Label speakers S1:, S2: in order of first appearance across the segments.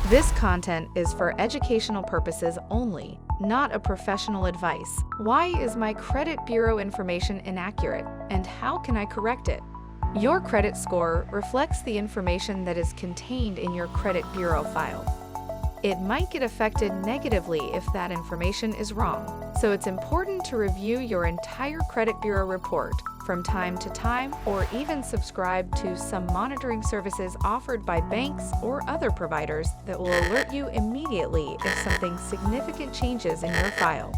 S1: This content is for educational purposes only, not a professional advice. Why is my credit bureau information inaccurate, and how can I correct it? Your credit score reflects the information that is contained in your credit bureau file. It might get affected negatively if that information is wrong, so it's important to review your entire credit bureau report from time to time, or even subscribe to some monitoring services offered by banks or other providers that will alert you immediately if something significant changes in your file.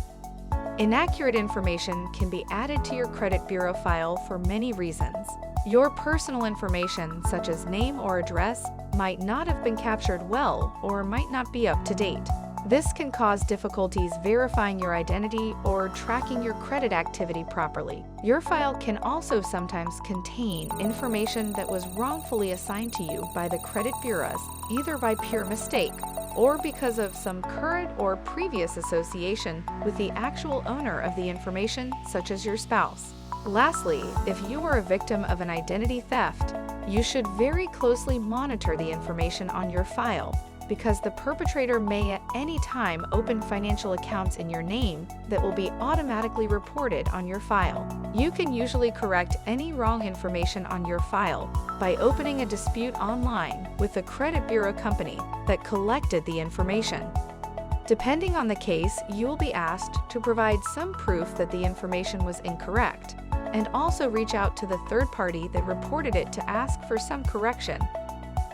S1: Inaccurate information can be added to your credit bureau file for many reasons. Your personal information, such as name or address, might not have been captured well or might not be up to date. This can cause difficulties verifying your identity or tracking your credit activity properly. Your file can also sometimes contain information that was wrongfully assigned to you by the credit bureaus, either by pure mistake or because of some current or previous association with the actual owner of the information, such as your spouse. Lastly, if you are a victim of an identity theft, you should very closely monitor the information on your file, because the perpetrator may at any time open financial accounts in your name that will be automatically reported on your file. You can usually correct any wrong information on your file by opening a dispute online with the credit bureau company that collected the information. Depending on the case, you will be asked to provide some proof that the information was incorrect, and also reach out to the third party that reported it to ask for some correction.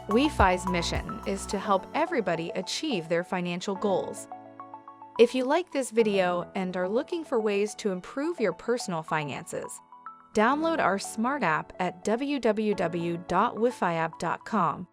S1: WeFi's mission is to help everybody achieve their financial goals. If you like this video and are looking for ways to improve your personal finances, download our smart app at www.wifiapp.com.